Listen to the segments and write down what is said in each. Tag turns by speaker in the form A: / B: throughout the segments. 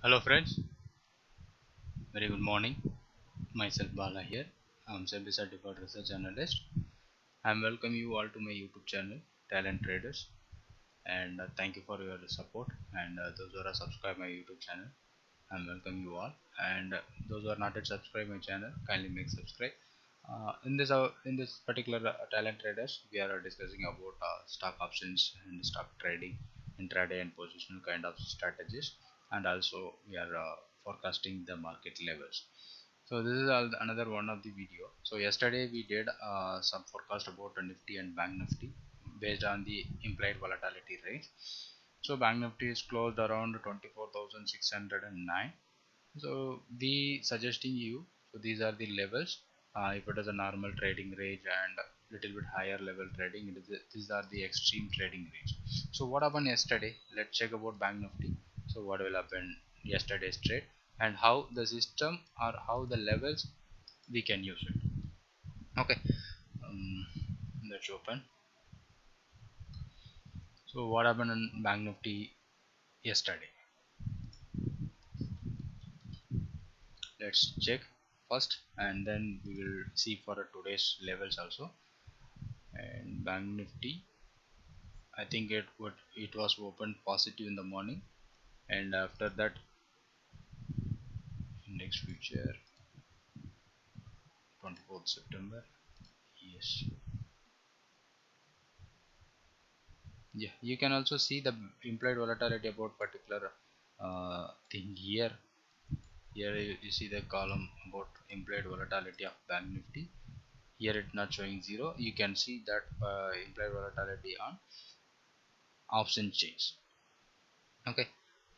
A: Hello friends, very good morning. Myself Bala here. I'm self certified research analyst. I'm welcome you all to my YouTube channel, Talent Traders, and thank you for your support. And those who are subscribed my YouTube channel, I'm welcome you all. And those who are not yet subscribed my channel, kindly make subscribe. In this particular Talent Traders, we are discussing about stock options and stock trading, intraday and positional kind of strategies, and also we are forecasting the market levels. So this is another one of the video. So yesterday we did some forecast about the Nifty and Bank Nifty based on the implied volatility range. So Bank Nifty is closed around 24,609. So we suggesting you, so these are the levels. If it is a normal trading range and little bit higher level trading, these are the extreme trading range. So what happened yesterday? Let's check about Bank Nifty. So what will happen yesterday's trade and how the system or how the levels we can use it. Okay, um, let's open. So what happened in Bank Nifty yesterday? Let's check first and then we will see for today's levels also. And Bank Nifty, I think it was opened positive in the morning, and after that index future 24th September. Yes, yeah, you can also see the implied volatility about particular thing here. Here you see the column about implied volatility of Bank Nifty. Here it's not showing zero. You can see that implied volatility on option change. Okay,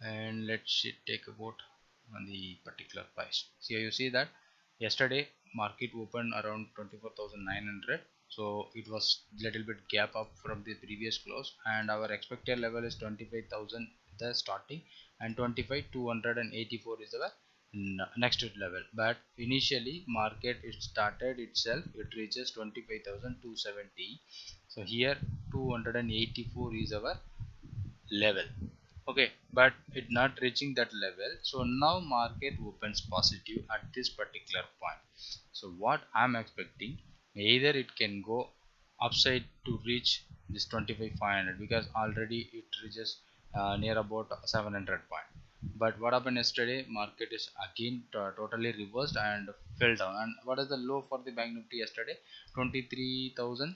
A: and let's take about on the particular price. So you see that yesterday market opened around 24,900, so it was little bit gap up from the previous close, and our expected level is 25,000 the starting, and 25,284 is our next level. But initially market it started itself, it reaches 25,270. So here 284 is our level. Okay, but it not reaching that level, so now market opens positive at this particular point. So what I'm expecting, either it can go upside to reach this 25,500, because already it reaches near about 700 point. But what happened yesterday, market is again totally reversed and fell down. And what is the low for the Bank Nifty yesterday? 23,000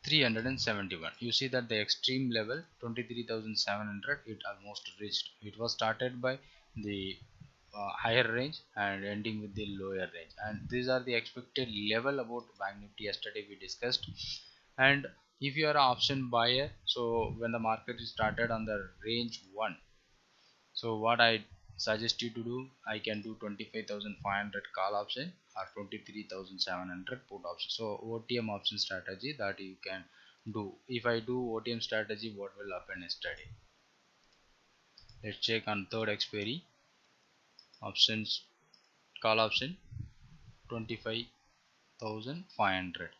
A: 371. You see that the extreme level 23,700 it almost reached. It was started by the higher range and ending with the lower range, and these are the expected level about Bank Nifty yesterday we discussed. And if you are an option buyer, so when the market is started on the range 1, so what I suggest you to do, I can do 25,500 call option or 23,700 put option. So OTM option strategy that you can do. If I do OTM strategy, what will happen yesterday? Let's check on third expiry options, call option 25,500.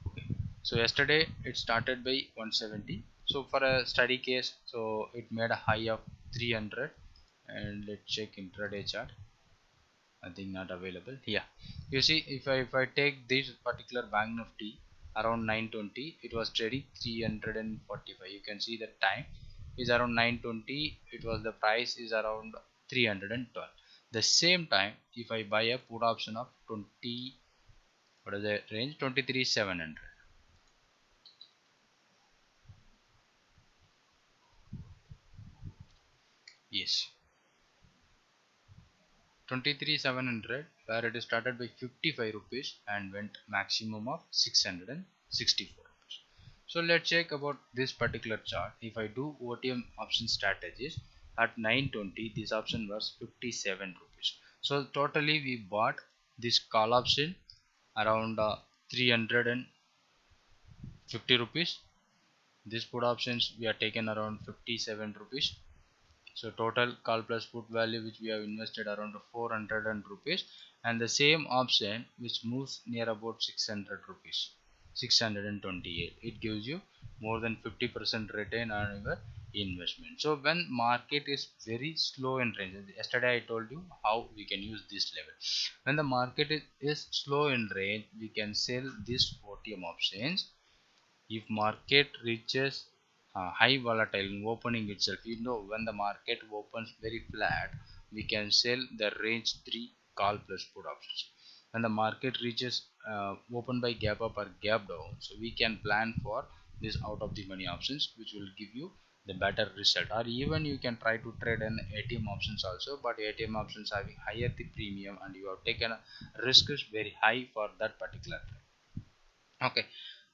A: Okay. So yesterday it started by 170. So for a study case, so it made a high of 300. And let's check intraday chart. I think not available. Yeah, you see, if I take this particular Bank Nifty around 920, it was trading 345. You can see the time is around 920. It was the price is around 312. The same time, if I buy a put option of 20, what is the range? 23,700. Yes, 23,700, where it started by 55 rupees and went maximum of 664 rupees. So let's check about this particular chart. If I do OTM option strategies at 920, this option was 57 rupees. So totally we bought this call option around 350 rupees. This put options we are taken around 57 rupees. So total call plus put value which we have invested around 400 rupees, and the same option which moves near about 600 rupees. 628. It gives you more than 50% return on your investment. So when market is very slow in range, yesterday I told you how we can use this level. When the market is slow in range, we can sell this OTM options. If market reaches high volatile in opening itself, when the market opens very flat, we can sell the range 3 call plus put options. When the market reaches open by gap up or gap down, so we can plan for this out of the money options, which will give you the better result. Or even you can try to trade an ATM options also, but ATM options having higher the premium and you have taken a risk is very high for that particular trade. Okay,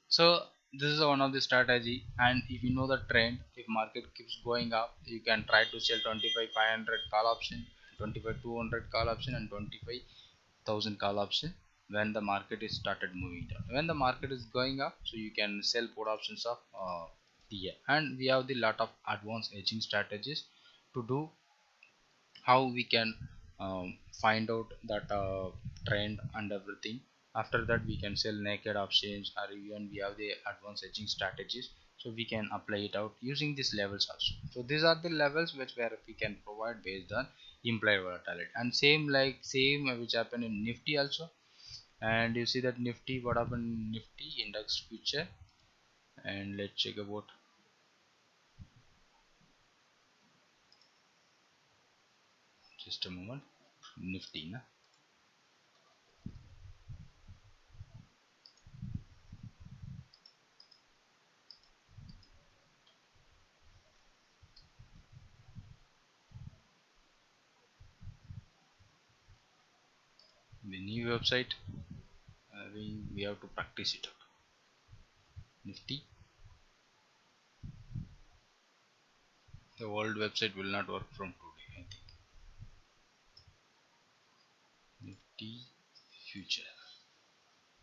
A: so this is one of the strategy. And if you know the trend, if market keeps going up, you can try to sell 25,500 call option, 25,200 call option, and 25,000 call option when the market is started moving down. When the market is going up, so you can sell put options of TIA. And we have the lot of advanced hedging strategies to do how we can find out that trend and everything. After that we can sell naked options, or even we have the advanced hedging strategies, so we can apply it out using these levels also. So these are the levels which where we can provide based on implied volatility. And same which happen in Nifty also. And you see that Nifty, what happened in Nifty index future. And let's check about just a moment. Nifty na, the new website, we have to practice it out. Nifty, the old website will not work from today, I think. Nifty future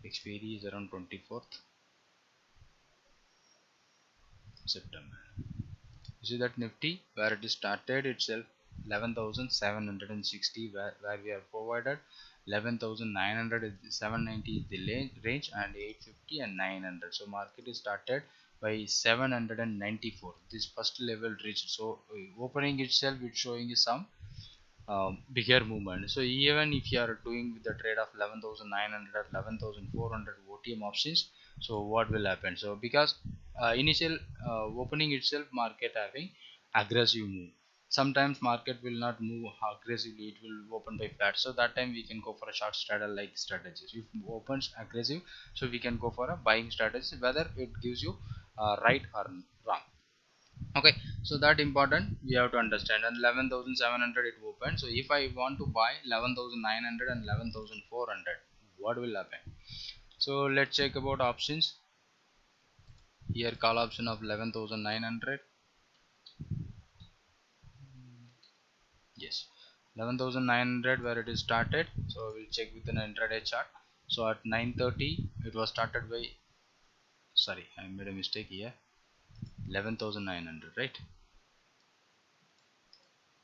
A: expiry is around 24th September. You see that Nifty, where it is started itself 11,760, where we are provided 11,900 is 790 is the range, and 850 and 900. So market is started by 794. This first level reached. So opening itself it's showing some bigger movement. So even if you are doing with the trade of 11,900 or 11,400 OTM options, so what will happen? So because initial opening itself market having aggressive move, sometimes market will not move aggressively, it will open by flat. So that time we can go for a short straddle like strategies. If opens aggressive, so we can go for a buying strategy, whether it gives you right or wrong. Okay, so that important we have to understand. And 11,700 it opened. So if I want to buy 11,900 and 11,400, what will happen? So let's check about options. Here call option of 11,900. Yes, 11,900 where it is started. So we'll check with an intraday chart. So at 9:30 it was started by, sorry, I made a mistake here. 11,900, right?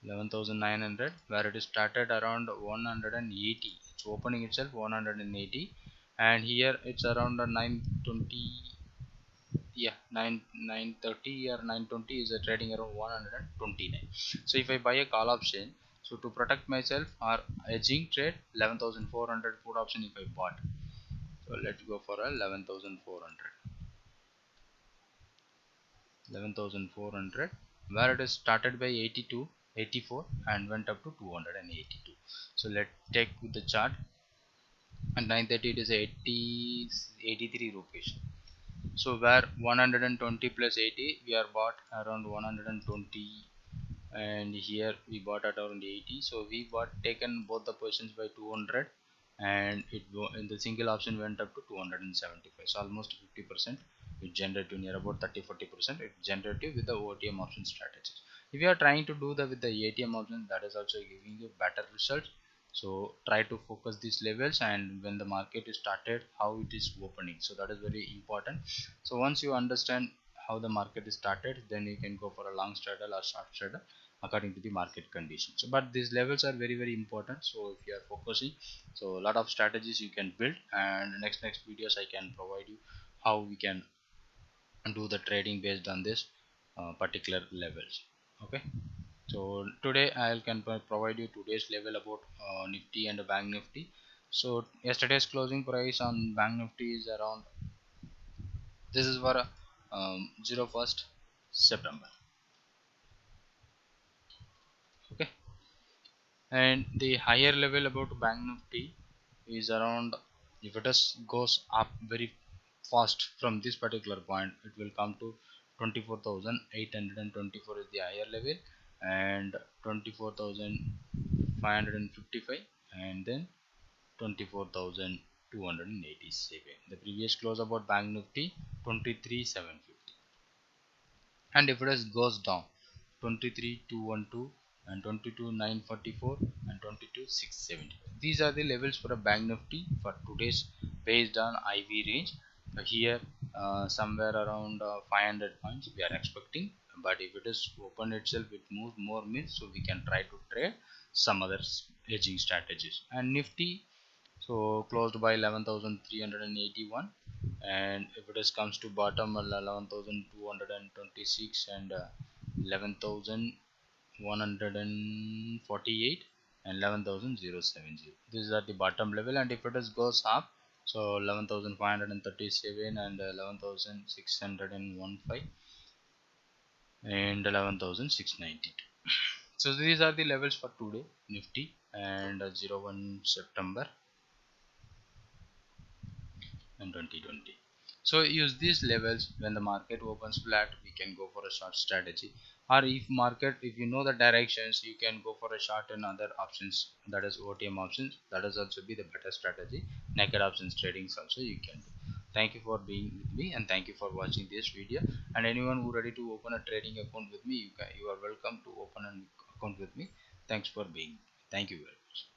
A: 11,900 where it is started around 180. It's opening itself 180, and here it's around 920. Yeah, 930 or 920 is a trading around 129. So if I buy a call option, so to protect myself or hedging trade, 11,400 put option if I bought. So let's go for a 11,400. 11,400 where it is started by 82, 84 and went up to 282. So let's take with the chart. And 930 it is 80, 83 rupees. So where 120 plus 80 we are bought around 120, and here we bought at around 80. So we bought taken both the positions by 200, and it in the single option went up to 275. So almost 50% it generative, near about 30-40% it generative with the OTM option strategies. If you are trying to do that with the ATM option, that is also giving you better results. So try to focus these levels, and when the market is started, how it is opening, so that is very important. So once you understand how the market is started, then you can go for a long straddle or short straddle according to the market conditions. But these levels are very important. So if you are focusing, so a lot of strategies you can build, and next videos I can provide you how we can do the trading based on this particular levels. Okay, so today I can provide you today's level about Nifty and Bank Nifty. So yesterday's closing price on Bank Nifty is around, this is for 01st September. Okay, and the higher level about Bank Nifty is around, if it is goes up very fast from this particular point, it will come to 24,824 is the higher level, and 24,555, and then 24,287. The previous close about Bank Nifty 23,750. And if it is goes down, 23,212 and 22,944 and 22,670, these are the levels for a Bank Nifty for today's based on IV range. Here somewhere around 500 points we are expecting, but if it is open itself it moves more means, so we can try to trade some other hedging strategies. And Nifty so closed by 11,381, and if it is comes to bottom 11,226 and 11,148 and 11,070, these are the bottom level. And if it is goes up, so 11,537 and 11,615 and 11,692. So these are the levels for today Nifty and 01 September in 2020. So use these levels. When the market opens flat, we can go for a short strategy, or if you know the directions, you can go for a short in other options, that is OTM options. That is also be the better strategy. Naked options tradings also you can do. Thank you for being with me, and thank you for watching this video. And anyone who ready to open a trading account with me, you are welcome to open an account with me. Thanks for being. Thank you very much.